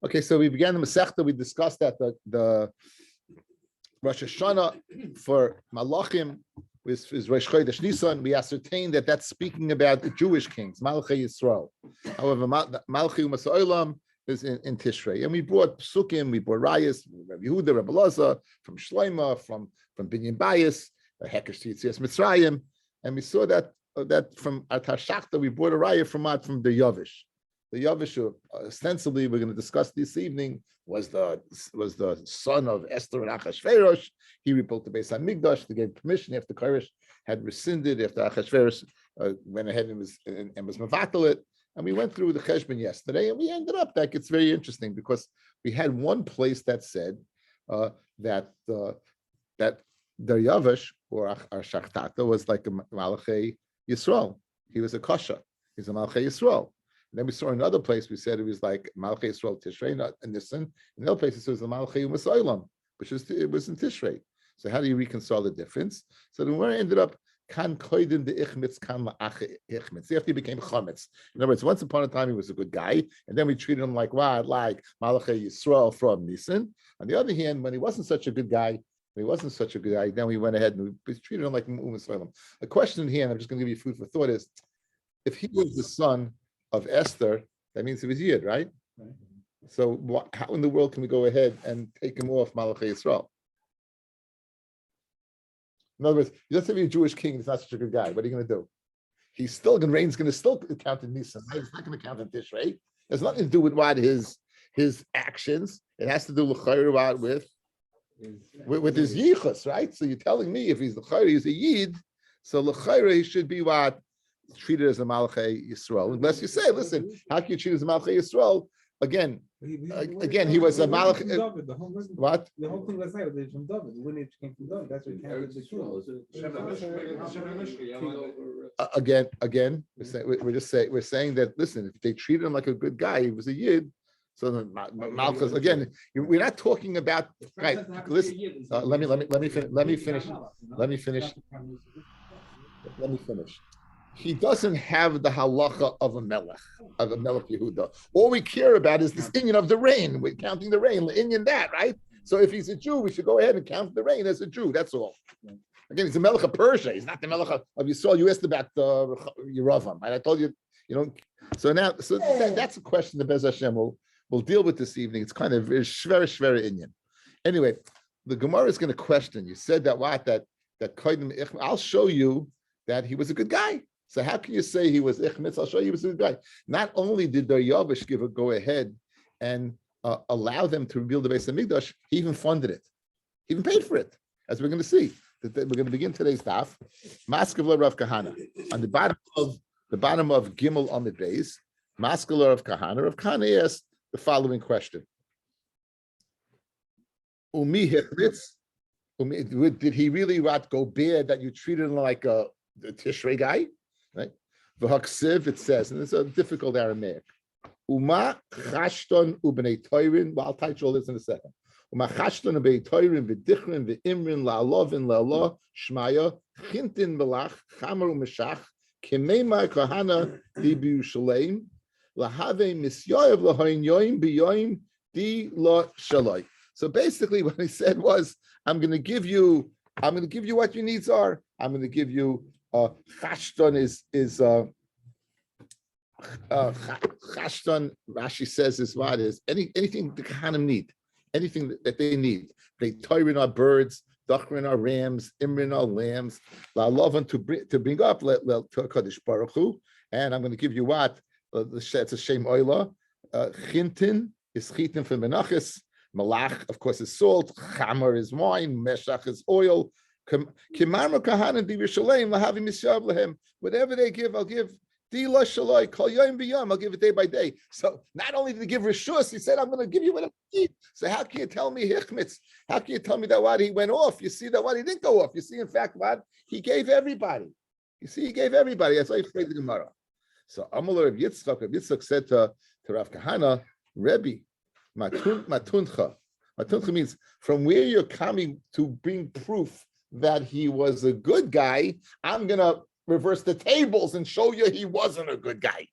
Okay, so we began the Masechta. We discussed that the Rosh Hashanah for Malachim is Rosh Chodesh Nisan. We ascertained that that's speaking about the Jewish kings, Malchei Yisrael. However, Malchei Umas Olam is in Tishrei, and we brought Psukim, we brought Rayas, Rabbi Yehuda, Rabbi Loza, from Shloima, from Binyan Bayis, Hekesh Yitzias Mitzrayim, and we saw that from Atar Shachta we brought a Raya from the Yavish. The Yavish, ostensibly, we're going to discuss this evening, was the son of Esther and Achashverosh. He rebuilt the Beis Hamikdash. They gave permission after Koresh had rescinded, after Achashverosh went ahead and was mevatel it. And we went through the Cheshbon yesterday, and we ended up that it's very interesting because we had one place that said that the Yavish or Shachtata was like a Malachei Yisrael. He was a Kasha. He's a Malachei Yisrael. And then we saw another place, we said it was like Malchei Yisrael Tishrei, and Nisan. In the other place, it was the Malchei Umas Olam, which it was in Tishrei. So how do you reconcile the difference? So then we ended up Kan Koiden the Ichmitz, Kan La'ach Ichmitz. After he became Chametz. In other words, once upon a time he was a good guy, and then we treated him like what? Like Malchei Yisrael from Nisan. On the other hand, when he wasn't such a good guy, then we went ahead and we treated him like Umas Olam. The question here, and I'm just going to give you food for thought, is if he was the son of Esther, that means he was Yid, right? So how in the world can we go ahead and take him off Malachei Yisrael? In other words, you just have a Jewish king, he's not such a good guy. What are you going to do? He's still going to still count in Nisan. Right? He's not going to count in Tishrei. It has nothing to do with what his actions. It has to do with his yichus, right? So you're telling me if he's l'chayr, he's a Yid, so l'chayr he should be what? Treated as a Malchei Yisrael, unless you say, listen, how can you treat as a Malchei Yisrael? Again, he was a Malach. What? The whole thing was like from David. The lineage came from David. That's what counted the Again, we're saying that. Listen, if they treated him like a good guy, he was a Yid. So Malchus again, we're not talking about right. Listen, let me finish. He doesn't have the halacha of a melech Yehuda. All we care about is this inyan of the rain. We're counting the rain, inyan that, right? So if he's a Jew, we should go ahead and count the rain as a Jew. That's all. Again, he's a melech of Persia. He's not the melech of Yisrael. You asked about Yeravam, right? I told you, So that's a question that Bez Hashem will deal with this evening. It's kind of very shver inyan. Anyway, the Gemara is going to question. You said that I'll show you that he was a good guy. So how can you say he was ichmitz? I'll show you he was a good guy. Not only did the Yavish give a go ahead and allow them to rebuild the Beis Hamikdash, he even funded it. He even paid for it, as we're going to see. We're going to begin today's daf. Maskevla Rav Kahana on the bottom of Gimel Amid Beis. Maskevla Rav Kahana. Rav Kahana asked the following question: Umi hichmitz? Did he really go bad that you treated him like a Tishrei guy? Right? V'haksiv, it says, and it's a difficult Aramaic. Uma chashton u'bnei toirin. Well, I'll touch all this in a second. Uma chashton u'bnei toirin v'dichrin v'imrin la'alovin la'allah shmaya chintin melach chamer u'meshach k'meimar kahana di b'Yushalayim lahave misyoyev lahayin yoyim b'yoyim di la shaloi. So basically, what he said was, I'm going to give you what your needs are. I'm going to give you chashton is chashton. Rashi says is what is anything the Kohanim need, anything that they need. They toirin are birds, dachrin are rams, imrin are lambs. La'alovan to bring up to Kadosh Baruch Hu, and I'm going to give you what it's a shem oila. Chintin is chitin for menachis. Malach, of course, is salt. Chamer is wine. Meshach is oil. Whatever they give, I'll give. I'll give it day by day. So not only did he give rishus, he said, I'm going to give you whatever you need. So how can you tell me hichmitz? How can you tell me that what he went off? You see that what he didn't go off. You see, in fact, what he gave everybody. You see, he gave everybody. That's why he played the Gemara. So Amalur of Yitzchak said to Rav Kahana, Rebbe, matuncha. Matuncha means from where you're coming to bring proof that he was a good guy, I'm going to reverse the tables and show you he wasn't a good guy.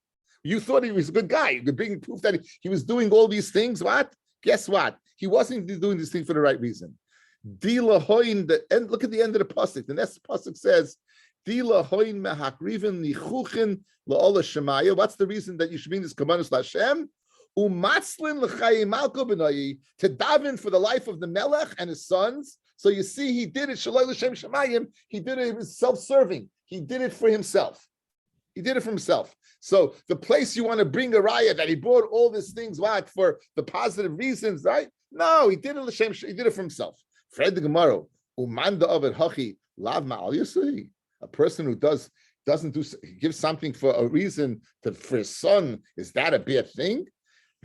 You thought he was a good guy. You're being proof that he was doing all these things. What? Guess what? He wasn't doing this thing for the right reason. Dila hoin, and look at the end of the pasuk. The next pasuk says, Dila hoin mehakriven nichuchin la'ola shemaya. What's the reason that you should bring this kamanus Hashem? Umatzlin l'chayim malko b'noyi, to daven for the life of the melech and his sons. So you see, he did it shaloi l'shem shemayim. He did it. It was self-serving. He did it for himself. He did it for himself. So the place you want to bring a raya that he brought all these things, what, for the positive reasons, right? No, he did it l'shem. He did it for himself. Fred the Gemara, umanda of hachi lav ma'al yisri. A person who doesn't do, gives something for a reason for his son, is that a bad thing?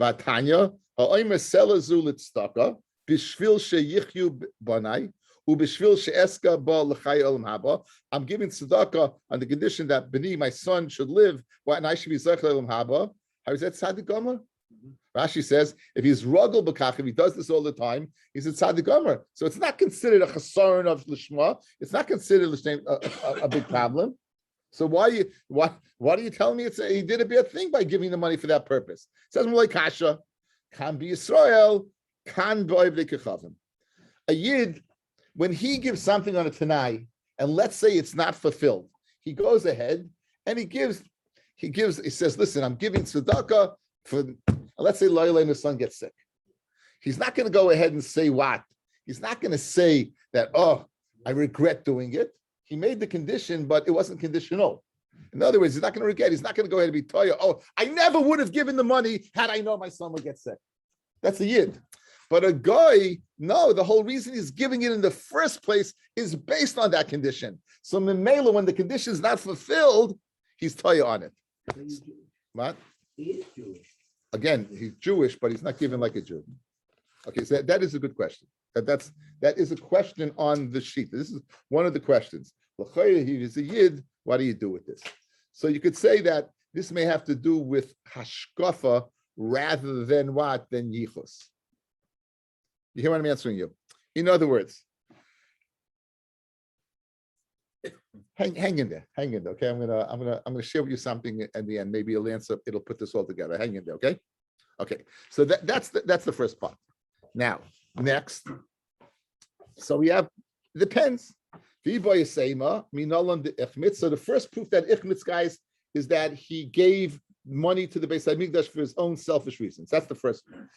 Vatanya ha'omer selazu litstaka bishvil sheyichyu banai ubishvil sheeska ba l'chay olam haba. I'm giving tzedakah on the condition that Beni, my son, should live, and I should be zech olam haba. How is that tzaddik gomer? Rashi says if he's ruggle b'kach, if he does this all the time, he's a tzaddik gomer. So it's not considered a chasaron of lishma. It's not considered a big problem. So why do you tell me he did a bad thing by giving the money for that purpose? It says Mulay Kasha, Kan be Yisrael, Kan b'oivdei kechavim. A yid, when he gives something on a Tanai, and let's say it's not fulfilled, he goes ahead and he says, listen, I'm giving tzedakah for, let's say Loyal and his son gets sick. He's not going to go ahead and say what? He's not going to say that, oh, I regret doing it. He made the condition, but it wasn't conditional. In other words, he's not going to regret. He's not going to go ahead and be toya. Oh, I never would have given the money had I known my son would get sick. That's a yid. But a guy, no, the whole reason he's giving it in the first place is based on that condition. So Mimela, when the condition is not fulfilled, he's toya on it. What? He is Jewish. Again, he's Jewish, but he's not given like a Jew. Okay, so that is a good question. That is a question on the sheet. This is one of the questions. He is a yid. What do you do with this? So you could say that this may have to do with hashkafa rather than what? Than yichus. You hear what I'm answering you? In other words, hang in there. Okay, I'm gonna share with you something at the end. Maybe it'll put this all together. Hang in there. Okay. So that's the first part. Now, next. So we have, it depends. So the first proof that ichmitz, guys, is that he gave money to the Beis Hamikdash for his own selfish reasons. That's the first one.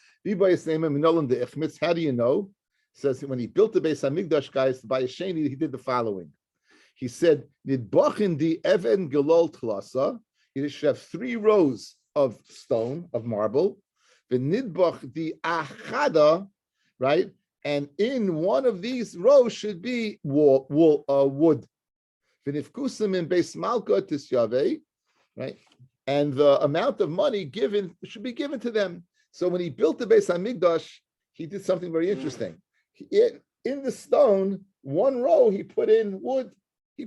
How do you know? It says when he built the Beis Hamikdash, guys, by Sheni, he did the following. He said, "Nidbachin di even gelol tlasa." He should have 3 rows of stone, of marble. The nidbach di achada, right? And in one of these rows should be wood. V'nifkusim in beis malka tisyave, right? And the amount of money given should be given to them. So when he built the Beis Hamikdash, he did something very interesting. In the stone, 1 row he put in wood. Why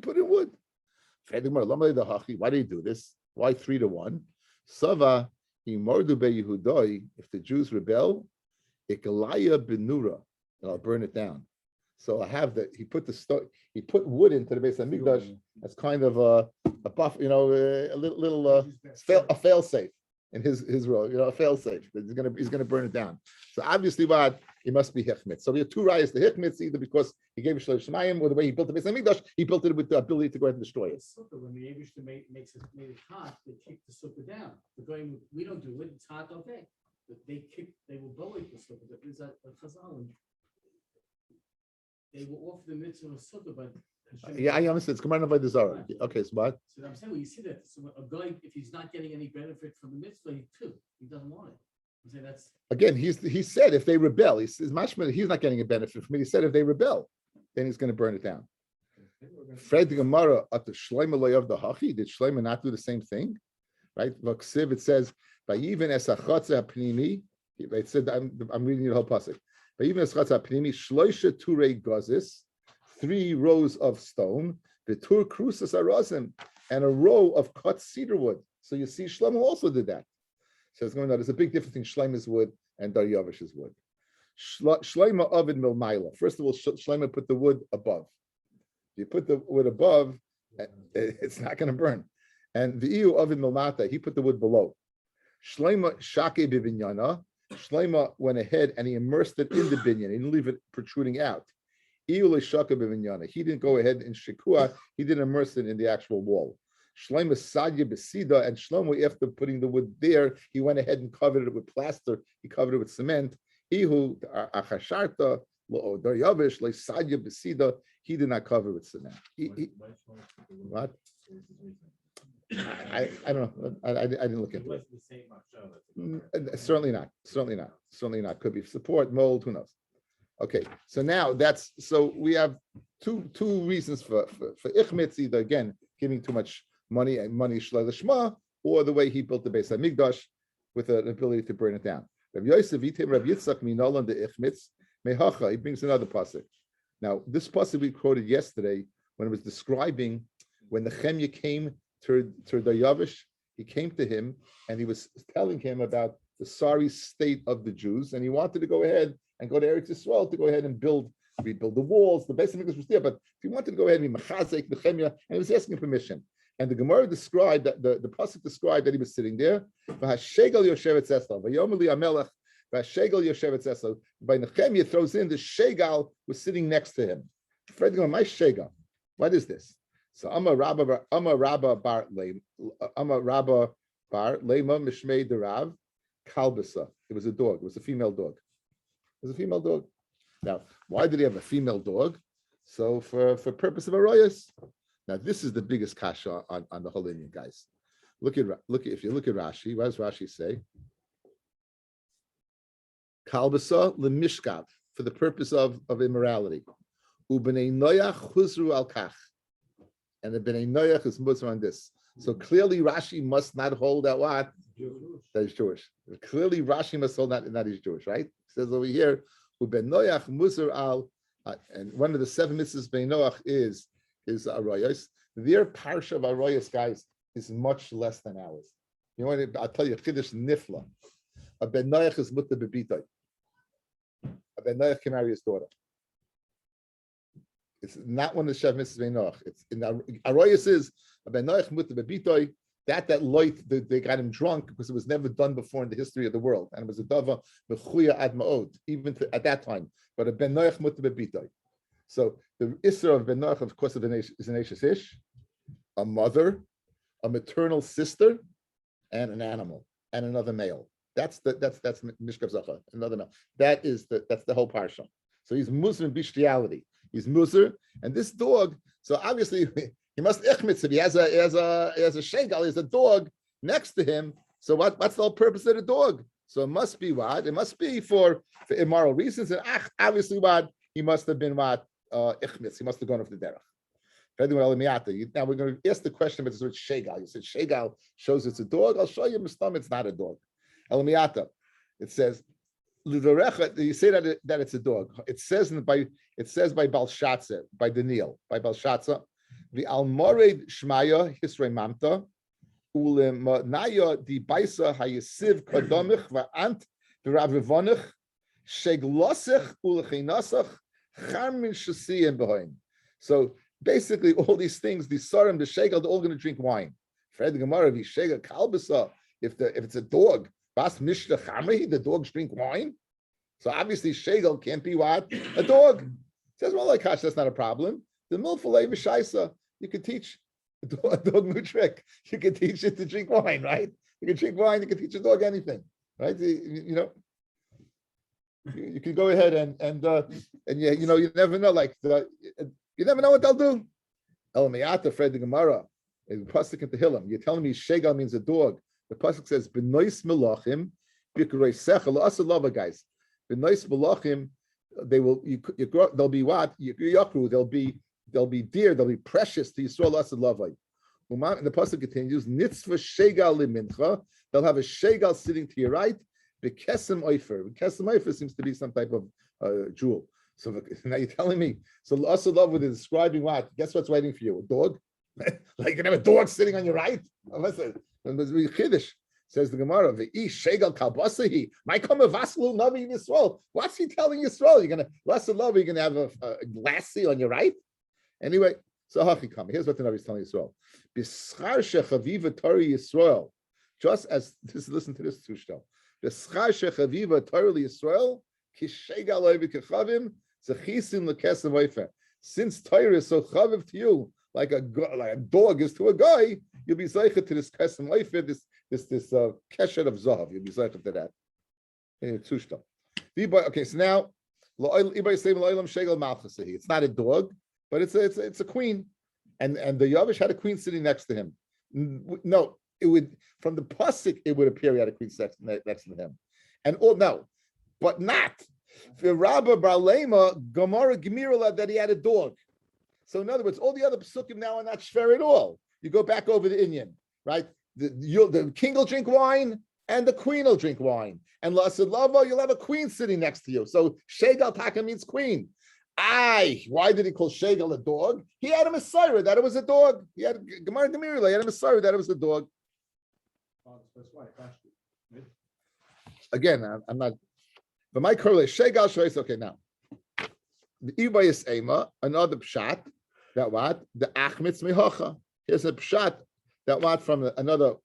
did he do this? Why 3-1? Sava imordu beYehudai. If the Jews rebel, ikalaya benura, and I'll burn it down. So I have that. He put wood into the Beis Hamikdash as kind of a buff, a little fail safe in his row, a fail safe. He's gonna burn it down. So obviously, what it must be hechmitz. So we have 2 rayas to hechmitz, either because he gave it shlosh shemayim, or the way he built the Beis Hamikdash, he built it with the ability to go ahead and destroy it. When the Yevishter made it hot, they kicked the sukkah down. We don't do it. It's hot, okay. But they will blow it the sukkah. There's a chazal. They will offer the mitzvah of sukkah, but Yeah, I understand. It's commanded by the Zara. Okay, so what? So I'm saying, well, you see that. So a guy, if he's not getting any benefit from the mitzvah, he doesn't want it. I'm saying that's again. He said if they rebel, he's mashma. He's not getting a benefit from it. He said if they rebel, then he's going to burn it down. Fred Gemara at the Shlomo of the Hachi. Did Shlomo not do the same thing? Right? Look, Siv. It says by even as a chotza pnimi. It said I'm reading the whole pasuk. By even as chotza pnimi shloisha turei gazis. 3 rows of stone, the tur krusas arazim, and a row of cut cedar wood. So you see, Shlomo also did that. So it's going on. There's a big difference between Shlomo's wood and Daryavish's wood. Shlomo ovid milmaila. First of all, Shlomo put the wood above. If you put the wood above, it's not going to burn. And the iu ovid milmata, he put the wood below. Shleima shake bibinyana. Shleima went ahead and he immersed it in the binyan. He didn't leave it protruding out. He didn't go ahead and shikua. He didn't immerse it in the actual wall. Shleima sadya besida, and Shlomo, after putting the wood there, he went ahead and covered it with plaster. He covered it with cement. Ihu achasharta lo daryavish le sadya besida. He did not cover it with cement. What? I don't know. I didn't look into it. Certainly not. Certainly not. Could be support, mold, who knows. Okay, so now so we have two reasons for ichmitz, either again giving too much money and money shlei l'shma, or the way he built the Beis Hamikdash with an ability to burn it down. Rabbi Yosef item Rabbi Yitzchak minolan de ichmitz mehacha. He brings another pasuk. Now this pasuk we quoted yesterday when it was describing when the Nehemiah came to Daryavish, he came to him and he was telling him about the sorry state of the Jews, and he wanted to go ahead and go to Eretz Yisrael to go ahead and rebuild the walls. The Beis Hamikdash was there, but he wanted to go ahead and be machazek the Nehemiah, and he was asking permission. And the Gemara described that the pasuk described that he was sitting there. V'hashegel yoshevet zesla, v'yomeli amelech, v'hashegel yoshevet zesla. By Nehemiah throws in the shegal was sitting next to him. Fred, my shegal. What is this? So Amar Rabba bar Lema Mishmei Derav Kalbasa. It was a dog. It was a female dog. It was a female dog. Now, why did he have a female dog? So for purpose of arayos. Now this is the biggest kasha on the whole Indian, guys. Look at if you look at Rashi. What does Rashi say? Kalbasa lemishkav, for the purpose of immorality. Ubenei noyach chuzru al kach. And the Bnei Noach is Muslim on this. So clearly Rashi must not hold that what? That is Jewish. Clearly Rashi must hold that is Jewish, right? It says over here, Ben Noach Musar al, and one of the 7 mitzvahs Ben Noach is Arayos. Their parsha of Arayos, guys, is much less than ours. You know what? I'll tell you, Chiddush Nifla. A Ben Noach is Mutta Bebitoi. A Ben Noach can marry his daughter. It's not one of the Shev Mitzvahs Ben Noach. It's in the Arayos is a Ben Noach Mutta Bebitoi. That light, they got him drunk because it was never done before in the history of the world, and it was a dava mechuya ad ma'od even at that time. But a Ben Noach Mutta Bebitoi. So the Isra of Ben Noach, of course, is an Eshes Ish, a mother, a maternal sister, and an animal, and another male. That's Mishkav Zacha, another male. That's the whole parsha. So he's Muslim bestiality. He's Musar, and this dog. So obviously he must ichmitz it. He has a shegal. He has a dog next to him. So what's the whole purpose of the dog? So it must be what? It must be for immoral reasons. And obviously what? He must have been what? Ichmitz. He must have gone off the derech. Now we're going to ask the question about this word shegal. You said shegal shows it's a dog. I'll show you Muslim. It's not a dog. Elamiyata. It says. You say that it's a dog. It says by Balshatza, by Daniel, by Balshatza, the Almored Shmaya Hisrei Mamta, Ulemanaya di Baisa Hayesiv Kadomich Va'ant V'Ravivonich Sheglosich Ulechinasach Charmin Shasiyim Behoin. So basically, all these things, the Sarim, the Shegal, they're all going to drink wine. Fred the Gemara, the Shegal Kalbasa, if it's a dog. Bas mishta chamri, the dogs drink wine. So obviously shegel can't be what? A dog. Says, well, like Kash, that's not a problem. The milfalei v'shaisa, you could teach a dog new trick. You could teach it to drink wine, right? You can drink wine, you can teach a dog anything, right? You can go ahead and you never know, you never know what they'll do. El Meyata, Fred the Gemara, Pasuk in Tehillim, you're telling me shegel means a dog. The pasuk says, "B'nois melachim, b'kurei sechel." Also, love guys. B'nois melachim, they'll be what? Yakru. They'll be dear. They'll be precious to Yisrael. Also, love. And the pasuk continues, "Nitzva shegal limincha." They'll have a shegal sitting to your right. B'kesem oifer. B'kesem oifer seems to be some type of jewel. So now you're telling me. So also, love is describing what? Guess what's waiting for you? A dog. Like you can have a dog sitting on your right. And there's Chiddush, says the Gemara, "V'ish shegal kalbasahi." My come a vaslu navi Yisrael. What's he telling Yisrael? You're gonna less love. You're gonna have a lassie on your right. Anyway, so Hachikam. Here's what the Navi is telling Yisrael: B'schar shechaviva Tori Yisrael Just as this, listen to this tushto. The schar shechaviva Torah Yisrael kishegal oiv kechavim zechisim lekesem oifer. Since Torah is so chaviv to you, like a dog is to a guy, you'll be zeichet to this kesem oifer, this keshet of zahav. You'll be zeichet to that. Tushto. Okay, so now it's not a dog, but it's a queen, and the Yavish had a queen sitting next to him. No, it would from the pasuk it would appear he had a queen next to him, and no, but not for Rabbi Barlema Gemara Gemirala that he had a dog. So in other words, all the other pasukim now are not shver at all. You go back over the Inyan, right? The king will drink wine and the queen will drink wine. And Lasid Lava, you'll have a queen sitting next to you. So Shegal Taka means queen. Why did he call Shegal a dog? He had a Messiah that it was a dog. He had Gemara Gemirla, he had a Messiah that it was a dog. Again, I'm not. But my correlation, Shegal Shoyes. Okay, now the Ibayis Ema, another pshat that what the Achmitz Mihocha. Here's a pshat that what from another.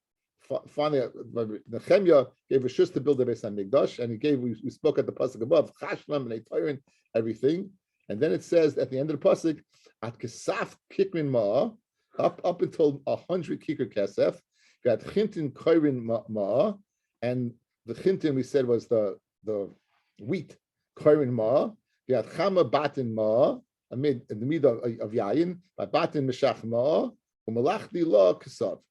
Finally, Nehemiah gave a shus to build the Beis Hamikdash, and he gave. We spoke at the pasuk above, Chashlam and Eitayrin, everything, and then it says at the end of the pasuk, at Kesaf Kikrin Ma, up until 100 Kikr Kesef, got Chintin Koirin Ma, and the Chintin we said was the wheat Koirin Ma, got Chama Batin Ma, amid in the middle of Yayin, by Batin Meshach Ma, Umalachdi La Kesav.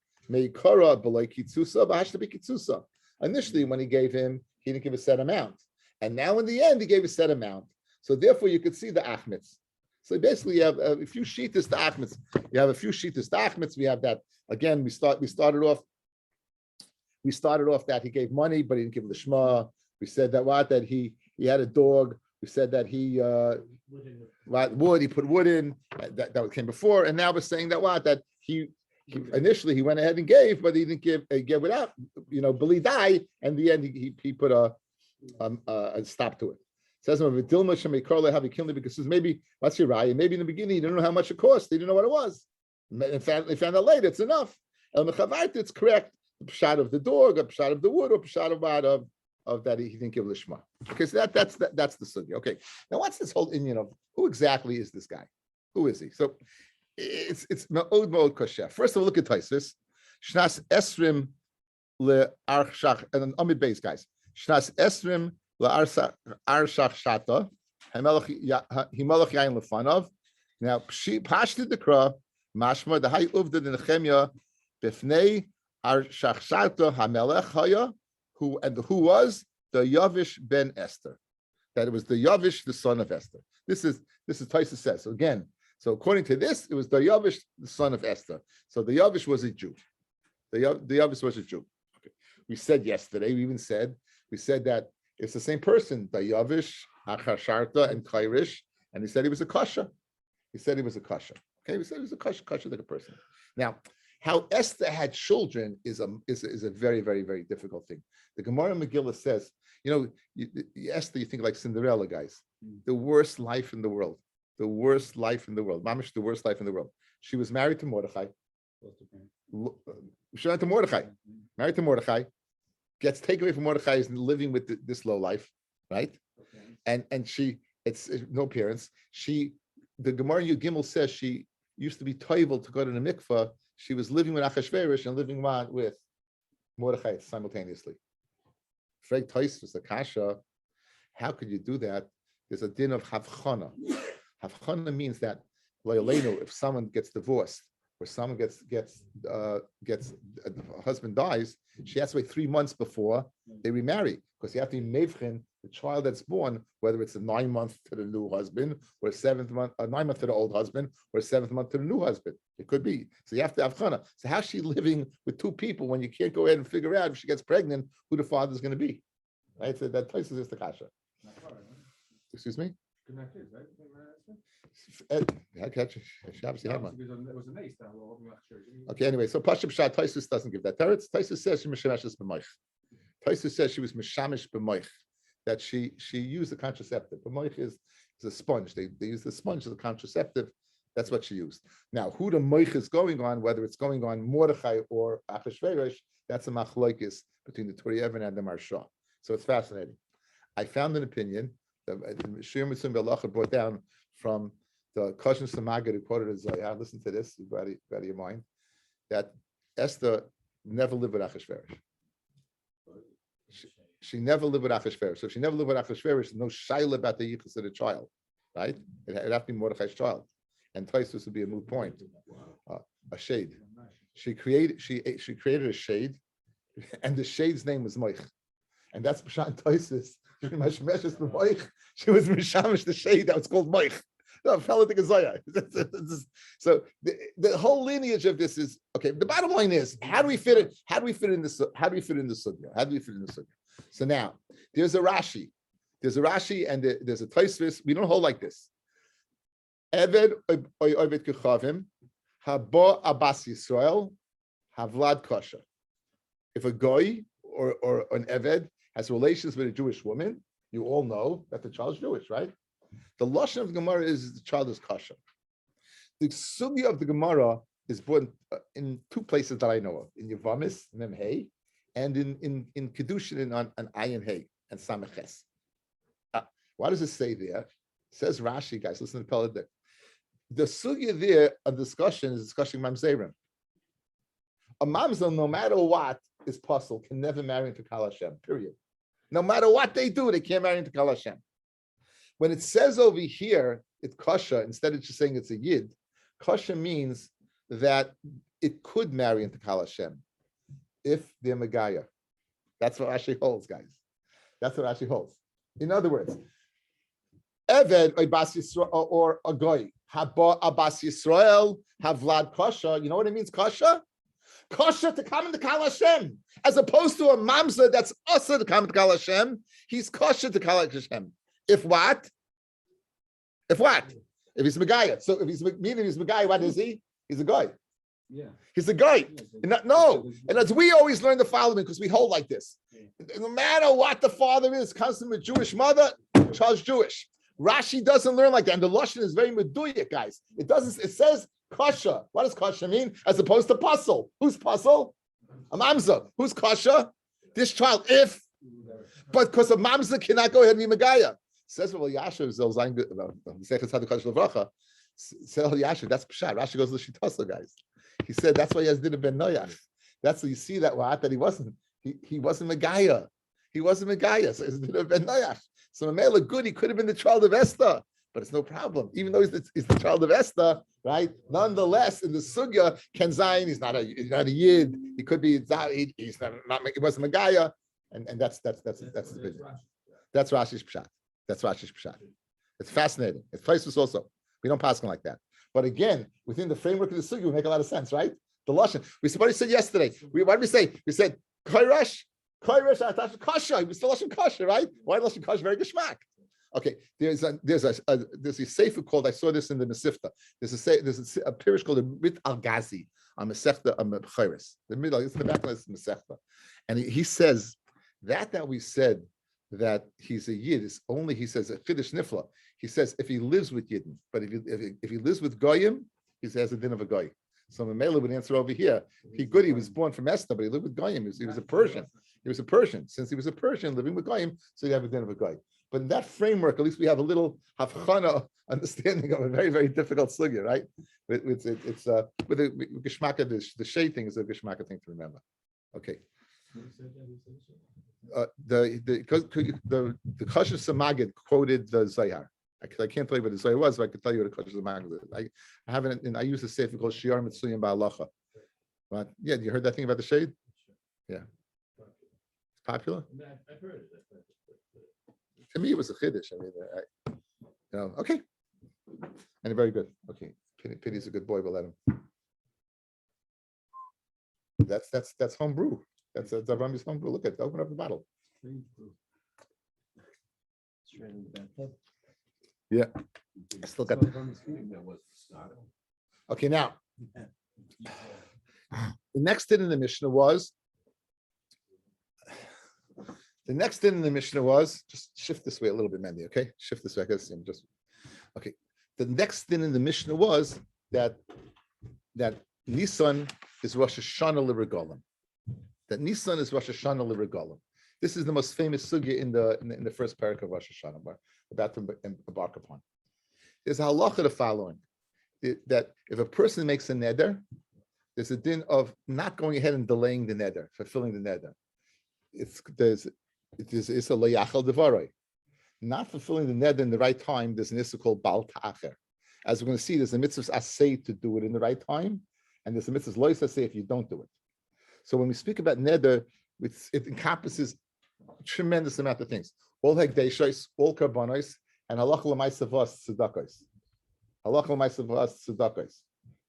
Initially, when he gave him, he didn't give a set amount. And now in the end, he gave a set amount. So therefore, you could see the achmitz. So basically, you have a few shitas to achmitz. You have a few shitas to achmitz. We have that, again, we started off that he gave money, but he didn't give the shema. We said that he had a dog. We said that he put wood in. That came before. And now we're saying that he initially he went ahead and gave, but he didn't give without, Beli die, and in the end he put a stop to it. It says because maybe what's your raya? Maybe in the beginning he didn't know how much it cost, he didn't know what it was. In fact, they found out later it's enough. It's correct. The pshat of the dog, a pshat of the wood, or pshat of that he didn't give lishma. Okay, so that's the sugya. Okay, now what's this whole Indian of who exactly is this guy? Who is he? So it's מאוד kosher. First of all, look at Taisus. Shnas Esrim le'arshach, and then Amid Beis, guys. Shnas Esrim le'arshach shata. Himalach yain lefanav. Now, Pashti dekra mashma the hay uvda the Nehemiah bifnei arshach shata hamelech haya, who was the Yavish ben Esther. That it was the Yavish, the son of Esther. This is Taisus says. So again. So according to this, it was the Yavish, the son of Esther. So the Yavish was a Jew. The Yavish was a Jew. Okay. We said yesterday, we said that it's the same person, the Yavish, Achasharta, and Kairish, and he said he was a kasha. Okay, we said he was a kasha like a person. Now, how Esther had children is a very, very, very difficult thing. The Gemara Megillah says, Esther, you think like Cinderella, guys, the worst life in the world. The worst life in the world. Mamish, the worst life in the world. She was married to Mordechai. Married to Mordechai. Gets taken away from Mordechai, is living with this low life, right? Okay. And it's no parents. The Gemara Yud Gimel says she used to be toivel to go to the mikvah. She was living with Achashverosh and living with Mordechai simultaneously. Freg Tais was the kasha. How could you do that? There's a din of havchana. Havchana means that if someone gets divorced or someone gets a husband dies, she has to wait 3 months before they remarry, because you have to be mevchen the child that's born, whether it's a 9 month to the new husband or a 7th month, a 9 month to the old husband or a 7th month to the new husband. It could be. So you have to have chana. So how's she living with 2 people when you can't go ahead and figure out if she gets pregnant who the father's going to be? Right. So that place is the kasha. Excuse me. Okay, anyway, so Pashup Shah Taisus doesn't give that. Taisus says she mishamishes b'moich. Taisus says she was mishamish b'moich, that she used the contraceptive. B'moich is a sponge. They use the sponge as a contraceptive That's what she used. Now, who the moich is going on, whether it's going on Mordechai or Achashverosh, that's a machlokes between the Torah Even and the Marsha. So it's fascinating. I found an opinion that Shir Mitzvah Belacha brought down from the Koshin Samagad who quoted as Zohar. Listen to this, you've got it in your mind, that Esther never lived with Achashverosh. She never lived with Achashverosh. So if she never lived with Achashverosh, there's no shaila about the yichus of the child, right? It'd have to be Mordechai's child. And twice this would be a moot point. A shade. She created a shade, and the shade's name was Moich. And that's Pshat Toisis. She was Mishamish the shade that was called Moich. No, fell into Gazaya. So the whole lineage of this is okay. The bottom line is, how do we fit it? How do we fit in the sugya? So now there's a Rashi. And there's a Tosfos. We don't hold like this. Eved oy Oved Kechavim, Haba Abbas Yisrael, Havlad Kosher. If a goy or an Eved has relations with a Jewish woman, you all know that the child's Jewish, right? The lashon of the Gemara is the child is kosher. The sugya of the Gemara is born in two places that I know of: in Yevamis, Mem Hey, and in Kedushin on Ayin Hey and Sameches. Why does it say there? It says Rashi, guys. Listen to the Peladik. The sugya there, a discussion is discussing mamzerim. A mamzer, no matter what, is puzzle, can never marry into Kal Hashem, period. No matter what they do, they can't marry into Kal Hashem. When it says over here, it's kasha, instead of just saying it's a yid, kasha means that it could marry into Kal Hashem if they're Megaya. That's what Rashi holds, guys. That's what Rashi holds. In other words, Eved or a goy, Haba Abbas Yisrael, Havlad Kasha. You know what it means, Kasha? Kasha to come into Kal Hashem, as opposed to a mamza that's also to come to Kal Hashem. He's Kasha to Kal Hashem. If what? If he's Megaya. So if he's Megaya, what is he? He's a guy. Yeah. He's a guy. And as we always learn the following, because we hold like this. No matter what the father is, comes from a Jewish mother, child's Jewish. Rashi doesn't learn like that. And the Lashon is very meduyak, guys. It says kasha. What does kasha mean? As opposed to puzzle. Who's puzzle? A mamza. Who's kasha? This child, but because a mamza cannot go ahead and be Megaya. Says well, Yasha says Yasha, that's Pshat. Rashi goes to Shitasa, guys. He said that's why he has did a ben Noyach. That's why you see that he wasn't Megaya. He wasn't Megaya. So it's did a ben Noyach. So Mamela good, he could have been the child of Esther, but it's no problem. Even though he's the child of Esther, right? Nonetheless, in the sugya, Ken Zayin, he's not a yid. He could be he wasn't Megaya, and that's the big. That's Rashi's Pshat. It's fascinating. It's places also. We don't pass on like that. But again, within the framework of the sugya, we make a lot of sense, right? The lashon. We said yesterday. What did we say? We said Koresh, Kasha. We still lashon Kasha, right? Why lashon Kasha? Very geschmack. Okay. There's a sefer called. I saw this in the Mesifta. There's a pirish called the Mit Al Gazi on Mesefta Mechiris. The middle. It's in the back of this Mesefta, and he says that we said that he's a yid is only, he says, a chiddush nifla. He says if he lives with yidden, but if he lives with goyim, he has a din of a goy. So Mamela would answer over here. He was born from Esther, but he lived with goyim. He was a Persian. Since he was a Persian living with goyim, so you have a din of a goy. But in that framework, at least we have a little havchana understanding of a very, very difficult sugya, right? It's with the geshmaka, the shade thing is a geshmaka thing to remember. Okay. The Kosher Samagid quoted the Zohar. I can't tell you what the Zohar was, but I could tell you what the Kosher Samagid is. I haven't, and I use a sefer called Shiar Mitzuyim Ba'alacha. But yeah, you heard that thing about the shade? Yeah, it's popular. I've heard it. To me, it was a chiddush. I mean, okay, and very good. Okay, Pity's a good boy. We'll let him. That's homebrew. That's Avrami's homebrew. Look at it. Open up the bottle. Yeah. I still got. Okay, now the next thing in the Mishnah was. Just shift this way a little bit, Mandy. Okay, shift this way. I guess just okay. the next thing in the Mishnah was that Nisan is Rosh Hashanah l'regalim. That Nisan is Rosh Hashanah l'regalim. This is the most famous sugya in the first parak of Rosh Hashanah, about to embark upon. There's a halacha the following: that if a person makes a neder, there's a din of not going ahead and delaying the neder, fulfilling the neder. It's a layachal devaroi. Not fulfilling the neder in the right time, there's an issue called bal ta'acher. As we're going to see, there's a mitzvah asay to do it in the right time, and there's a mitzvah lois asay if you don't do it. So when we speak about neder, it encompasses a tremendous amount of things. All hekdeshos, all karbonos, and halacha l'maisavos tzedakos. Halacha l'maisavos tzedakos.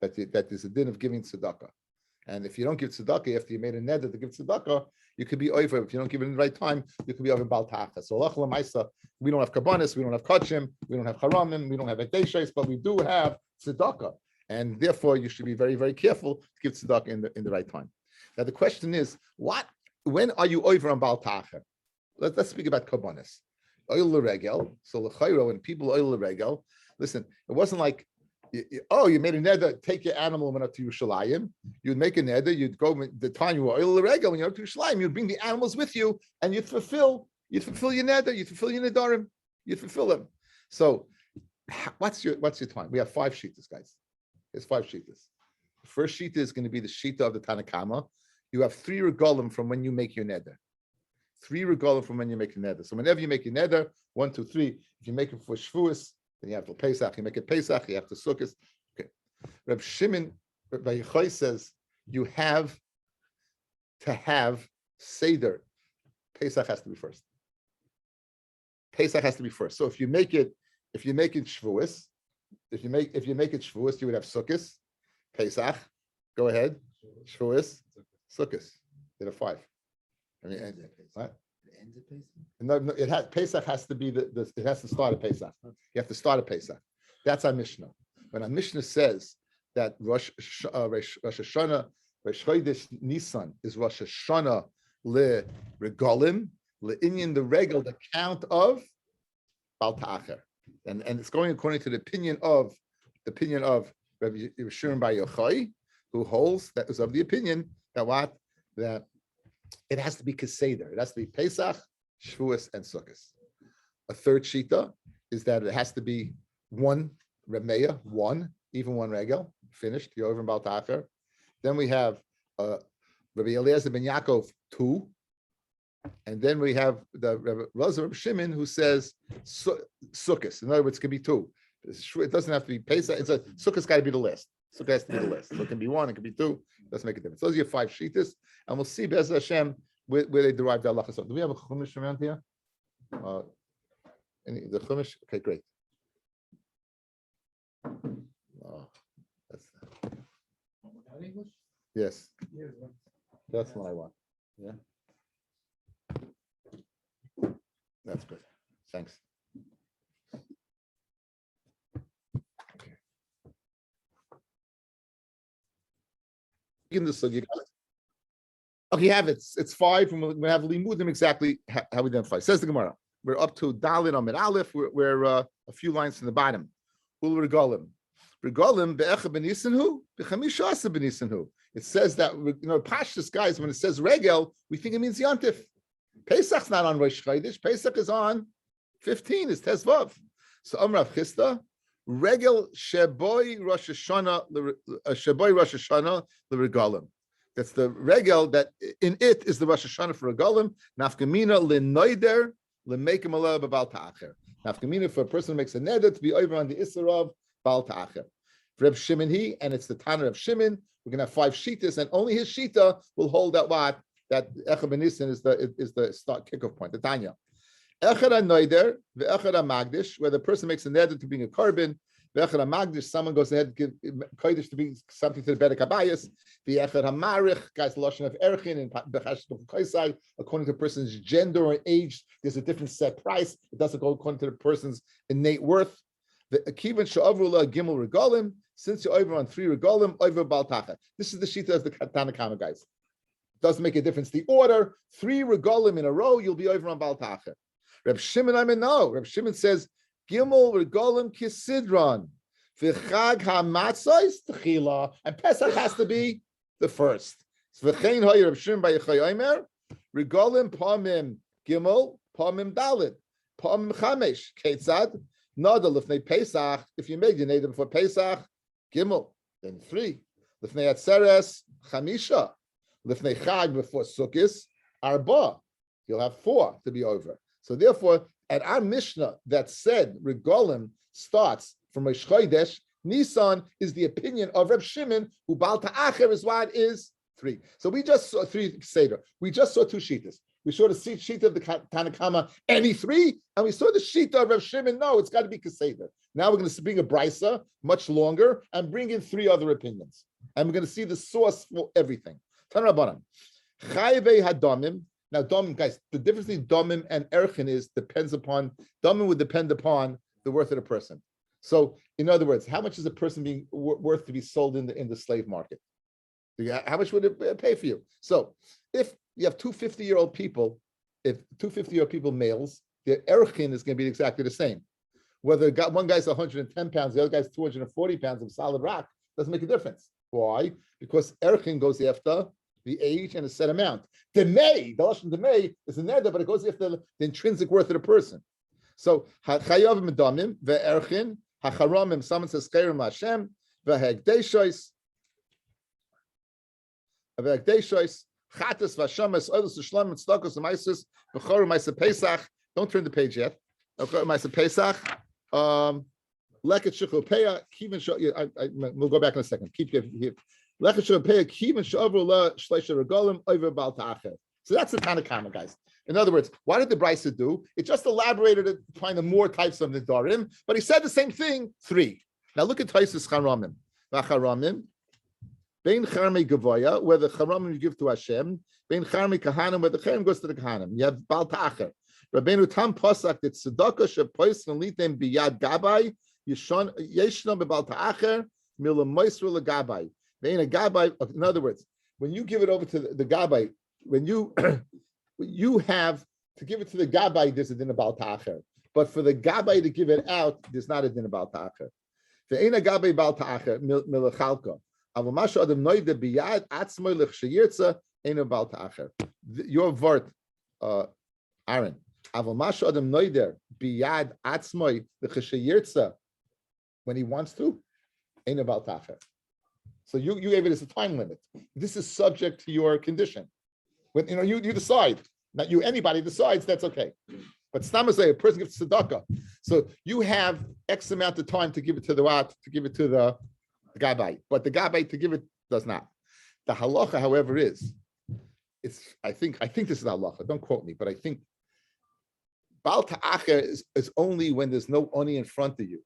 That is a din of giving tzedakah. And if you don't give tzedakah after you made a neder to give tzedakah, you could be over. If you don't give it in the right time, you could be over bal ta'acha. So halacha l'maisa, we don't have karbonos, we don't have kachim, we don't have haramim, we don't have hekdeshos, but we do have tzedakah. And therefore, you should be very, very careful to give tzedakah in the right time. Now the question is, when are you over on bal ta'acher? Let's speak about karbonos. Oil l'regel. So l'chayro, when people oil l'regel, listen, it wasn't like, you made a neder, take your animal and went up to Yerushalayim. You'd make a neder, you'd go the time you were oil l'regel, when you're up to Yerushalayim, you'd bring the animals with you and you'd fulfill your neder, you'd fulfill your nedarim, you'd fulfill them. So what's your time? We have 5 shittas, guys. There's 5 shittas. The first shita is going to be the shita of the Tanakama. You have 3 regalim from when you make your neder. 3 regalim from when you make your neder. So whenever you make your neder, 1, 2, 3. If you make it for Shavuos, then you have to Pesach. You make it Pesach, you have to Sukkot. Okay. Reb Shimon by Yochai says you have to have Seder. Pesach has to be first. Pesach has to be first. So if you make it Shavuos, if you make it Shavuos, you would have Sukkot, Pesach. Go ahead, Shavuos, Sukkot. There are 5. I mean, what? No, Pesach has to be it has to start at Pesach. You have to start at Pesach. That's our Mishnah. When our Mishnah says that Rosh Hashanah, Rosh Chodesh Nisan is Rosh Hashanah le regalim, le inyan the regal, the count of bal ta'acher, and it's going according to the opinion of Rabbi Shimon bar Yochai, who holds that is of the opinion that it has to be Keseder. It has to be Pesach, Shavuos, and Sukkot. A third shita is that it has to be 1 Remeya, 1 regel, finished, you're over in Bal Ta'acher. Then we have Rabbi Eliezer ben Yaakov, 2. And then we have the Rabbi Shimon who says Sukkot. In other words, it can be 2. It doesn't have to be Pesach. Sukkot's got to be the list. Sukkot has to be the list. So it can be 1, it can be 2. Doesn't make a difference. Those are your 5 shitas, and we'll see Be'ez Hashem where they derive the halacha. Do we have a chumash around here? The chumash? Okay, great. Oh, that's English? yes. That's what I want. Yeah. That's good. Thanks. In the sugya. Okay, you have it. It's 5, and we have limudim exactly how we identify. Says the Gemara. We're up to Dalin Amid Aleph. We're a few lines from the bottom. Ul regalim be'echa b'nisanhu b'chamisha asa b'nisanhu. It says that Pashtus guys, when it says regel, we think it means Yantif. Pesach's not on Rosh Chodesh. Pesach is on 15. It's Tezvav. So Amrav Chista. Regel Sheboy Rosh Hashanah l'regalim. That's the regel that in it is the Rosh Hashanah for regalim. Nafkamina l'noider l'meikim alav b'bal ta'acher. Nafkamina for a person who makes a neder to be over on the Isser of bal ta'acher. Reb Shimon and it's the Tanner of Shimon. We're gonna have 5 shitas, and only his shita will hold that Echa B'Nisan is the start kickoff point. The Tanya. Echad noider, ve'echad magdish, where the person makes a neder to being a carbon. Ve'echad magdish, someone goes ahead to give kodesh to be something to the Bedek Habayis. Ve'echad hamarich, guys, the lashon of erchin and bechash kaisai, according to the person's gender or age, there's a different set price. It doesn't go according to the person's innate worth. The akivan she'avrula gimel regalim, since you're over on 3 regalim, over bal tachat. This is the shita of the Tanakama guys. Doesn't make a difference the order. 3 regalim in a row, you'll be over on bal tachat. Reb Shimon, no. Reb Shimon says, Gimel regalim kisidron. V'chag hamatzos techila, and Pesach has to be the first. V'chein hoyer Reb Shimon bar Yochai Omer, regolim pamim gimel, pamim dalet, pamim chamesh. Ketzad nada lifnei Pesach. If you made your neder before Pesach, gimel, then 3. Lifnei atzeres chamisha. Lifnei chag before Sukkis, arba. You'll have 4 to be over. So therefore, at our Mishnah that said regolim starts from Rosh Chodesh, Nisan is the opinion of Reb Shimon, who Baal Ta'acher is what is 3. So we just saw 3 Seder. We just saw 2 Shitas. We saw the Shita of the Tanakama, any 3, and we saw the Shita of Reb Shimon. No, it's got to be Keseder. Now we're going to bring a Brisa, much longer, and bring in 3 other opinions. And we're going to see the source for everything. Tan Rabbanan. Chayvei Hadamim. Now, Domim, guys, the difference between Domim and Erchin Domim would depend upon the worth of the person. So, in other words, how much is a person being worth to be sold in the slave market? How much would it pay for you? So, if you have 2 50-year-old people, males, their Erchin is going to be exactly the same. Whether one guy's 110 pounds, the other guy's 240 pounds of solid rock, doesn't make a difference. Why? Because Erchin goes after the age and a set amount. The Lashon Demei is a neder, but it goes after the intrinsic worth of the person. So Chayavim Medamim ve'Erchin Hacharamim. Someone says Chayrim Hashem ve'Hegdeishois Chatas v'Shamas Oilus Shlam and Stokos and Maisus v'Chorim Ma'aseh Pesach. Don't turn the page yet. Ma'aseh Pesach. Leket Shechupeya Kivin. We'll go back in a second. Keep here. So that's the Tanakama, guys. In other words, what did the Brisa do? It just elaborated it to find more types of Nidarim, but he said the same thing, 3. Now look at Taisus Charamim. Charamim, Bein Charmei Gavoya, where the Charamim you give to Hashem, Bein Charmei Kahanim, where the Charim goes to the Kahanim. You have Baal Ta'acher. Rabbeinu Tam Posak, that Tzedakah Shepois and Litem Biyad Gabai, Yeshna Bebal Ta'acher, Milam Moisru Gabai. In other words, when you give it over to the Gabai, when you have to give it to the Gabai, there's a din about Ta'acher. But for the Gabai to give it out, there's not a din about Ta'acher. Ve'ena Gabai Bal Ta'acher milachalka. Avamasha Adam Noida Biyad Atzmoy Lechshayirtza Ena Bal Ta'acher. Your word, Aaron. Avamasha Adam Noida Biyad Atzmoy Lechshayirtza when he wants to Ena Bal Ta'acher. So you gave it as a time limit. This is subject to your condition. When you decide, not you, anybody decides, that's okay. But Stama say a person gives tzedakah. So you have X amount of time to give it to the what, to give it to the Gabai. But the Gabai to give it does not. The halacha, however, I think this is the halacha. Don't quote me, but I think Baal Ta'acher is only when there's no ani in front of you.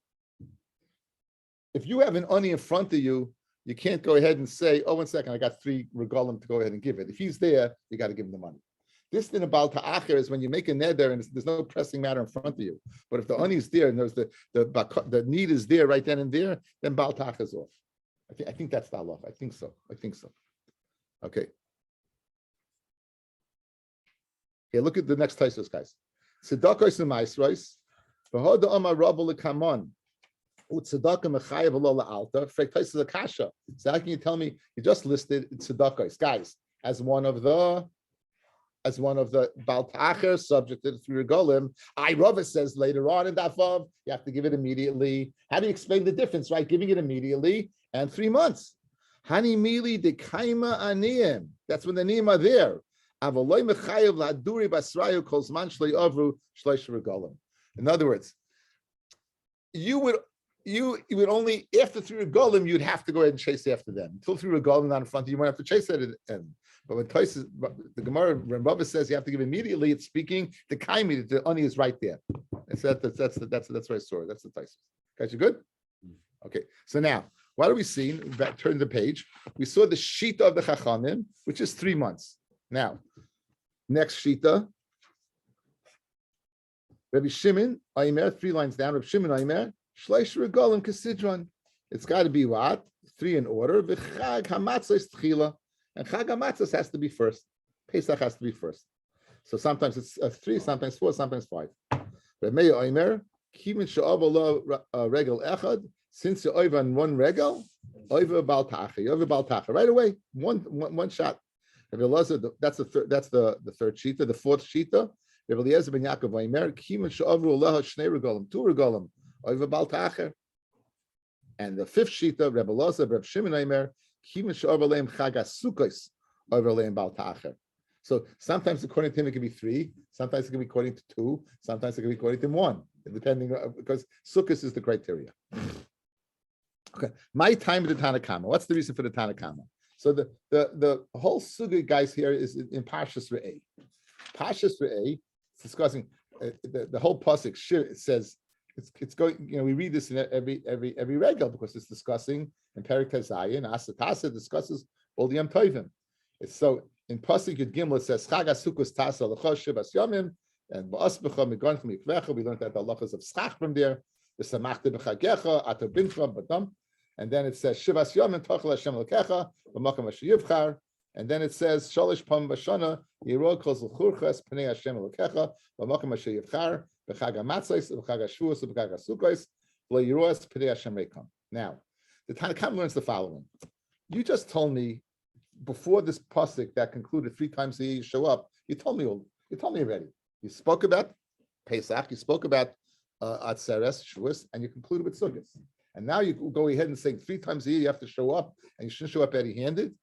If you have an ani in front of you, you can't go ahead and say, oh, 1 second, I got 3 regalim to go ahead and give it. If he's there, you got to give him the money. This thing about Ta'acher is when you make a neder and there's no pressing matter in front of you. But if the ani is there and there's the need is there right then and there, then Baal Ta'acher is off. I think that's the halacha. I think so. Okay. Okay, look at the next Taisos, guys. Tzedakah is the Maisros. V'hoda Amar Rabbi L'Kamon. Tzedakah mechayev alola alta. Frektais is a kasha. So how can you tell me you just listed tzedakah, guys, as one of the Baal Ta'acher subject to the 3 regalim? Rabbi says later on in Daf Vav, you have to give it immediately. How do you explain the difference, right? Giving it immediately and 3 months. Hani mili de kaima aniyim. That's when the niyim are there. Avaloi mechayev laduri basrayu kol zman shlei avru shleish regalim. In other words, you would only, after 3 regalim, you'd have to go ahead and chase after them. Until 3 regalim not in front of you, you might have to chase at it. But when the Gemara, when Rabbi says you have to give immediately, it's speaking the kaimi, the ani is right there. That's what I saw. That's the Taisus. Guys, you good? Okay. So now, what are we seeing? Turn the page. We saw the shita of the Chachamim, which is 3 months. Now, next shita. Rabbi Shimon Aimer, 3 lines down. Rabbi Shimon Aimer. Shleish regalim kesidron. It's got to be what? 3 in order. V'chag hamatzos tchila, and chag hamatzos has to be first. Pesach has to be first. So sometimes it's 3, sometimes 4, sometimes 5. But Meir Omer, kimin she'avolo regel echad Since you're over on one regal, over Bal Tacher. You're over Bal Tacher right away. One shot. Rabbi Elazar, that's the third shita. The fourth shita. Rabbi Eliezer ben Yaakov Vaymer Kiman she'avru leha shnei regalim, two regalim over Bal Tacher. And the fifth shita, Rabbi Elazar, Rabbi Shimon Vaymer Kiman she'avru leim Chag HaSukkos over leim Bal Tacher. So sometimes according to him it can be three, sometimes it can be according to two, sometimes it can be according to one, depending because Sukkos is the criteria. Okay, my time of the Tanakama. What's the reason for the Tanakama? So the whole sugi guys here is in Parshas Re'eh. Parshas Re'eh is discussing the whole pasuk. It says it's going. We read this in every regal because it's discussing in Perek Zayin. Asatasa discusses all the Yom Tovim. It's so in pasuk Yud Gimel it says Chag HaSukkos Tasa L'Chosh Shivas Yomim and Ba'asbecha Migon From Yikvecha. We learned that the halachas of Schach from there. The Samachta B'Chagecha Ato Bincha Badam. And then it says Shivas Yomim Tochel Hashem L'Kecha B'Makam Asher Yivchar. And then it says Shalish Pam B'Shana Yirod Kol Z'Churchas Pnei Hashem L'Kecha B'Makam Asher Yivchar B'Chag HaMatzos B'Chag HaShavuos B'Chag HaSukkos Lo Yiroas Pnei Hashem Reikam. Now, the Tanakhama learns the following. You just told me before this pasuk that concluded 3 times a year you show up. You told me already. You spoke about Pesach. You spoke about Atzeres Shavuos, and you concluded with Sukkot. And now you go ahead and say 3 times a year you have to show up, and you shouldn't show up empty-handed.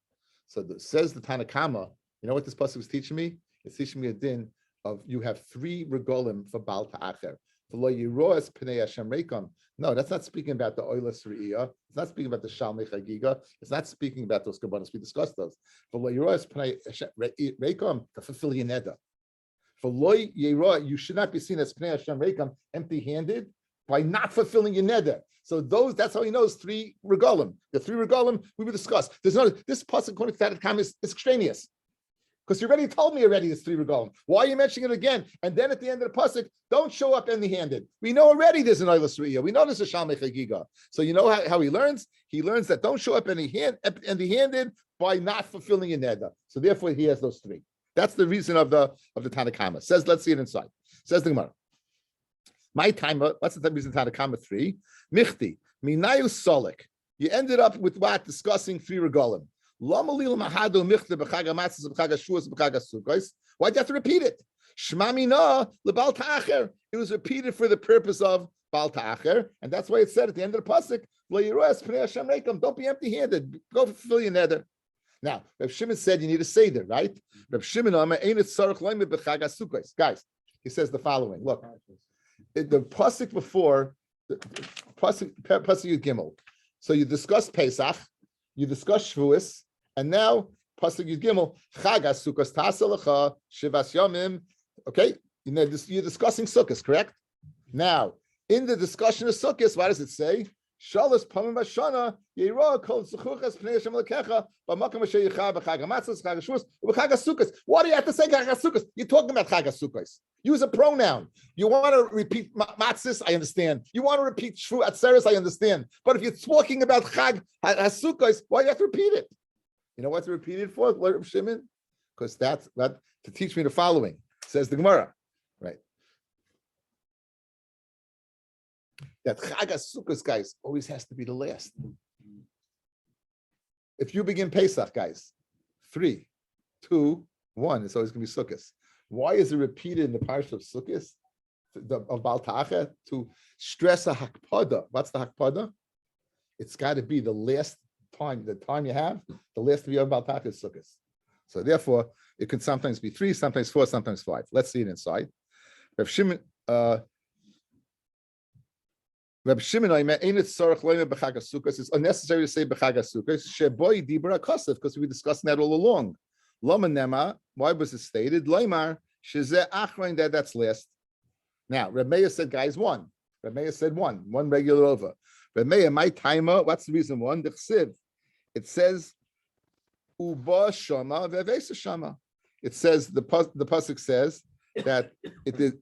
So says the Tanakama, you know what this pasuk is teaching me? It's teaching me a din of you have 3 regolim for Bal Ta'acher. V'lo yiroas pnei Hashem reikam. No, that's not speaking about the oilas re'iyah. It's not speaking about the shalmei chagiga. It's not speaking about those kabbalas. We discussed those. V'lo yiroas pnei Hashem reikam to fulfill your neder. V'lo yiroa, you should not be seen as pnei Hashem reikam, empty-handed, by not fulfilling your neder. So that's how he knows 3 regalim. The 3 regalim we will discuss. There's no this pasuk according to that time is extraneous. Because you already told me it's 3 regalim. Why are you mentioning it again? And then at the end of the pasuk, don't show up empty-handed. We know already there's an oilas re'iyah. We know there's a shalmei chagiga. So you know how he learns? He learns that don't show up empty-handed by not fulfilling your neder. So therefore he has those 3. That's the reason of the Tanakhama. Says, let's see it inside. Says the Gemara. My time, what's the reason Tanakama 3? Michti, Minayu Solik. You ended up with what? Discussing 3 regalim. Why'd you have to repeat it? Shmamina lebal ta'acher. It was repeated for the purpose of bal ta'acher, and that's why it said at the end of the pasuk, don't be empty-handed. Go fulfill your neder. Now, Reb Shimon said you need a seder, right? Reb Shimon guys, he says the following. Look. The pasuk before the pasuk Yud Gimel. So you discussed Pesach, you discussed Shavuos, and now pasuk Yud Gimel Chag HaSukkos Tasalacha Shivas Yomim. Okay, you're discussing Sukkos, correct? Now in the discussion of Sukkos, what does it say? Shalos Pamim Bashana Yeira Kol Zuchuchas Pnei Hashem L'Kecha B'Makam Asher Yichar B'Chag HaMatzos Chag HaShavuos B'Chag HaSukkos. Why do you have to say Chag HaSukkos? You're talking about Chag HaSukkos. Use a pronoun. You want to repeat matzis, I understand. You want to repeat shvu atzeres, I understand. But if you're talking about Chag HaSukkos, why do you have to repeat it? You know what to repeat it for, Reb Shimon? Because that's to teach me the following. Says the Gemara, right? That Chag HaSukkos, guys, always has to be the last. If you begin Pesach, guys, 3, 2, 1, it's always going to be Sukkos. Why is it repeated in the parsha of Sukkos, of Bal Ta'acher, to stress a hakpada? What's the hakpada? It's got to be the last time, the time you have, the last of your Bal Ta'acher is Sukkos. So therefore, it can sometimes be 3, sometimes 4, sometimes 5. Let's see it inside. Reb Shimon, it's unnecessary to say B'Chag HaSukkos, Sheboi Dibra Kosev, because we discussed that all along. Loma Nema, why was it stated? Loimar, Shezeh Achrein, that's last. Now, Reb Meir said, guys, 1. Reb Meir said 1 regular over. Reb Meir, my timer, what's the reason 1? The Chsiv. It says, Uba Shama Vevesa Shama. It says, the pasuk says that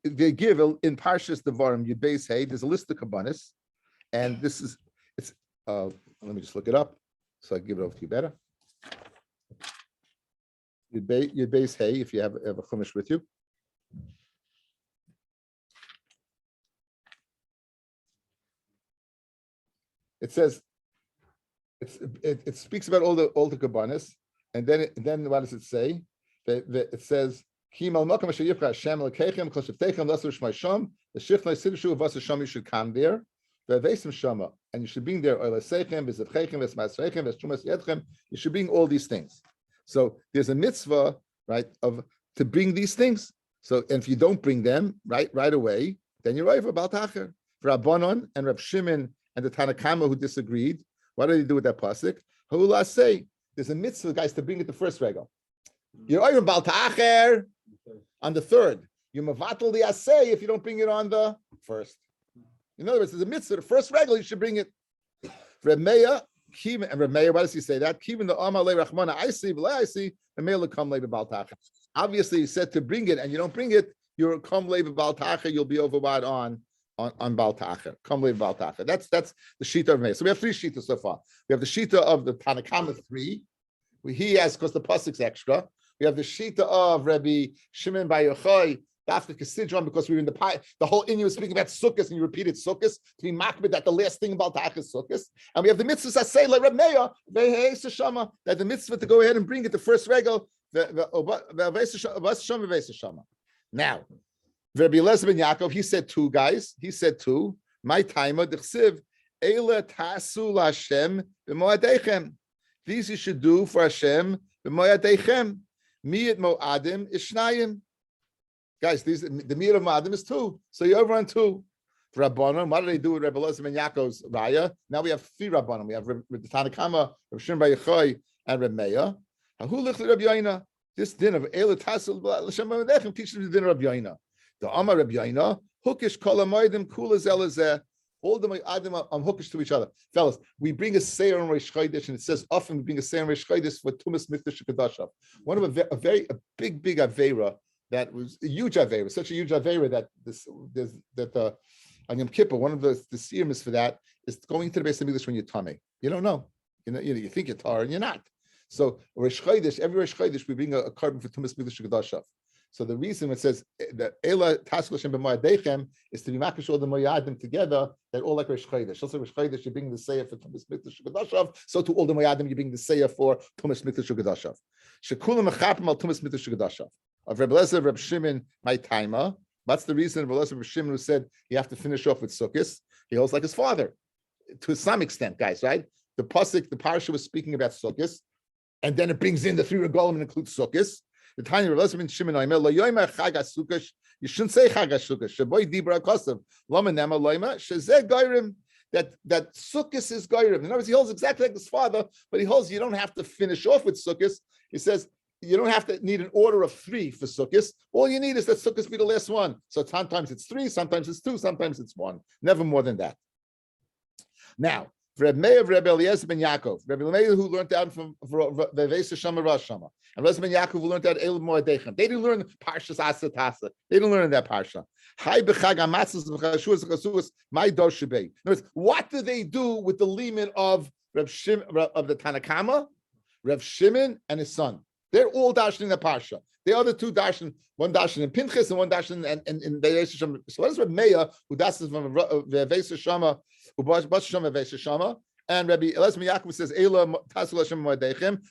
they give in Parshas Devarim, Yud Beis Hey, there's a list of kabbanis, and it's let me just look it up so I can give it over to you better. Yud Beis Hey, if you have a chumash with you. it says it speaks about all the kabbanis, and then what does it say? It says Kim al makom asher yifra Hashem lekechem kol sheftechem l'asur shmai sham the shichnai sidushu v'asur sham you should come there ve'veisim shama and you should bring there oilasechem v'zevchechem v'smasrechem v'strumas yedchem you should bring all these things. So there's a mitzvah, right, of to bring these things. So and if you don't bring them right away, then you're over Baltacher. Rabbanon and Rab Shimon and the Tanakama who disagreed. What do they do with that pasuk? Ha'ula say there's a mitzvah, guys, to bring it the first regal. You're over Baltacher on the third. You mavatal the asay if you don't bring it on the first. In other words, there's a mitzvah. The first regal you should bring it. Reb Meir, and Reb Meir, why does he say that? Kivin the Amar le Rachmana I see, and Meir come le Baltacher. Obviously, he said to bring it, and you don't bring it, you're come le Baltacher. You'll be overbought on Baltacher. Come le Baltacher. That's the shita of Meir. So we have three shitas so far. We have the shita of the Tanakama 3. He has because the pasuk's extra. We have the shita of Rabbi Shimon Bar Yochai, Dafka Kesidron, because we're in the whole Inyan was speaking about sukkahs, and you repeated sukkahs to be makbid that the last thing about Tach is sukkahs. And we have the mitzvah that say like Reb Meir, that the mitzvah to go ahead and bring it the first regal. Now, Rabbi Eliezer ben Yaakov, he said two guys. He said two. My timer d'chsiv eila tasu l'Hashem b'moadechem. These you should do for Hashem b'moadechem. Miyat moadim is shnayim. Guys, the miyat of moadim is two. So you're over on two. For Rabbanon, what do they do with Rabbi Eliezer ben Yaakov's raya? Now we have three Rabbanon. We have the Tanakama, Rabbi Shimon Bar Yochai, and Rabbi Meir. This din of Eila Tasul L'Shem B'Modechem teaches the din of Rabbi Yaina. The Amar Rabbi Yaina, Hukish Kol Hamoedim Kula Zelazeh. All the Moedim are hookish to each other. Fellas, we bring a Seir on Rosh Chodesh, and it says often we bring a Seir on Rosh Chodesh for Tumas Mikdash Kedashav. One of a big Aveira that was a huge Aveira, such a huge Aveira that on Yom Kippur, one of the seermis for that is going to the Beis Hamikdash when you're tummy. You don't know. You think you're tar and you're not. So Rosh Chodesh, every Rosh Chodesh, we bring a carbon for Tumas Mikdash Kedashav. So the reason it says that Ela Taskul Shem B'Moadechem is to be makish all the Moyadim together, that all like Rosh Chodesh. Also Rosh Chodesh, you bring the Seir for Tumas Mikdash Kedashav. So to all the Moyadim, you bring the Seir for Tumas Mikdash Kedashav. Shekulam Mechapim al Tumas Mikdash Kedashav. Of Rabbi Eliezer, Rabbi Shimon, my timer. That's the reason Rabbi Eliezer, Rabbi Shimon, who said you have to finish off with Sukkos. He holds like his father, to some extent, guys. Right? The pasuk, the parsha was speaking about Sukkos, and then it brings in the three regalim and includes Sukkos. The tiny Rabbi Eliezer ben Shimon Oimer lo yomer chag Sukkos. You shouldn't say chag Sukkos. Sheboy dibra kosav lama nema loima shezeh goyrim. That Sukkos is goyrim. In other words, he holds exactly like his father, but he holds you don't have to finish off with Sukkos. He says you don't have to need an order of three for Sukkos. All you need is that Sukkos be the last one. So sometimes it's three, sometimes it's two, sometimes it's one. Never more than that. Now, Reb Meir, Reb Eliezer ben Yaakov, Reb Meir who learned out from the Veisa Shama Rosh Hashanah, and Reb ben Yaakov who learned out El Moedechem. They didn't learn Parshas Asa Tasa. They didn't learn that Parsha. Hai b'chag hamatzos v'chashuas v'chasuas my dor shebei. In other words, what do they do with the limit of Reb Shimon of the Tanakama, Reb Shimon and his son? They're all darshan in the Parsha. The other two darshan, one darshan in Pinchas and one darshan in Veisa Shama. So what is Reb Meir who dashes from Veisa Shama? And Rabbi Eliezer ben Yaakov says,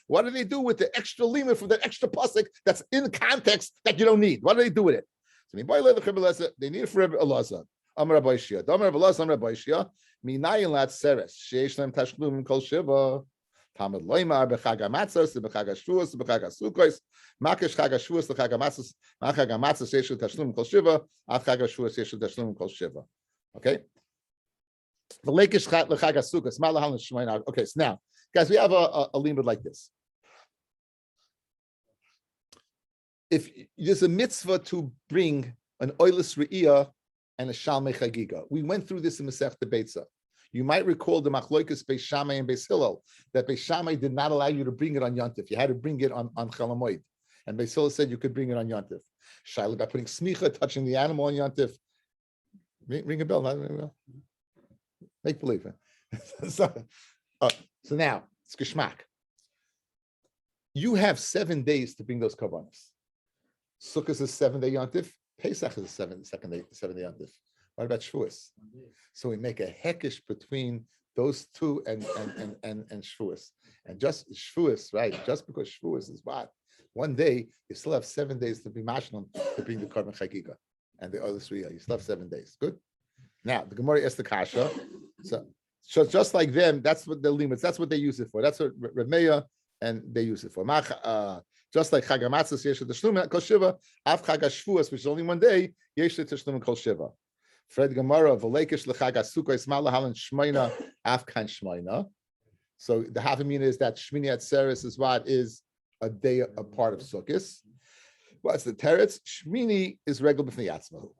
what do they do with the extra limit from that extra pasuk that's in context that you don't need? What do they do with it? They need it for Rabbi Eliezer. Amar Rabbi Shia. Amar Rabbi Eliezer. Amar Rabbi Shia. Minayin lat seres sheish lem tashlum kol shiva. Tamad loymar b'chag hamatzos b'chag hashuos b'chag hasukos makesh chag hashuos l'chag hamatzos machag hamatzos sheish tashlum kol shiva ach chag hashuos sheish tashlum kol shiva. Okay. Okay, so now, guys, we have a limit like this. If there's a mitzvah to bring an oilus re'iyah and a shalmei chagiga, we went through this in Masechta Beitza. You might recall the machloikas Beis Shammai and Beis Hillel, that Beis Shammai did not allow you to bring it on Yontif. You had to bring it on Chol Hamoed. And Beis Hillel said you could bring it on Yontif. Shaila by putting smicha, touching the animal on Yontif. Ring a bell, not ring a bell. Make believe. So now it's geschmack. You have 7 days to bring those karbanos. Sukkot is a 7-day yontif. Pesach is a 7-day yontif. What about Shavuos? So we make a hekesh between those two and Shavuos. And just Shavuos, right? Just because Shavuos is what? One day, you still have 7 days to be mashlim to bring the Korban Chagiga. And the other 3, you still have 7 days. Good? Now, the Gemara is the Kasha. So just like them, that's what the limits, that's what they use it for. That's what Remeya and they use it for. Just like Chagamatzas, Yesh Tashlumin Kol Shiva, Av Chag Shavuos, which is only one day, Yesh Tashlumin Kol Shiva. Fred Gemara, V'leikish L'Chag Sukkah, Ismail Lahalan Shmoina, Av Kan Shmoina. So the Havamina is that Shmini Atzeres is what is a day, a part of Sukkot. What's the teretz? Shmini is regel b'fnei yatzmahu.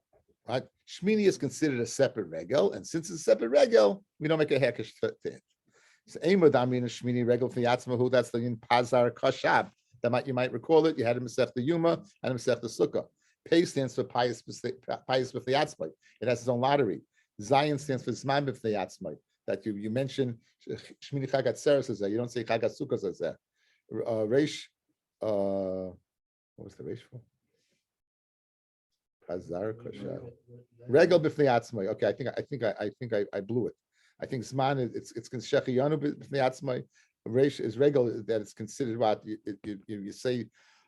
Right? Shmini is considered a separate regel, and since it's a separate regel, we don't make a hekesh to it. So Eimod Amin is Shmini regel b'fnei yatzmahu. That's the in Pazar Kashab. You might recall it. You had a Masech the Yuma and a Masech the Sukkah. Pei stands for pious b'fnei yatzmahu. It has its own lottery. Zion stands for Zman b'fnei yatzmahu. That you mentioned Shmini Chag Atzeres is there. You don't say Chag Sukkah is there. Reish. What was the Reish for? Pazar Kashab. Regel b'fnei yatzmai. Okay, I think I blew it. I think Zman it's Shechiyanu b'fnei yatzmai. Reish is regel that it's considered what you say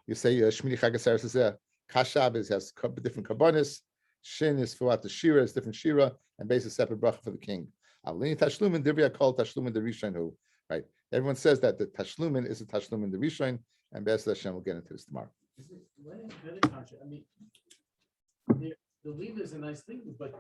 Shmini Chag Atzeres is there. Kashab has different kabbanis. Shin is for what the shira is different shira, and base is separate bracha for the king. Avlini tashlumin divya called tashlumin the rishon who right. Everyone says that the tashlumin is a tashlumin the rishon, and Be'ez Hashem will get into this tomorrow. I mean, the lead is a nice thing, but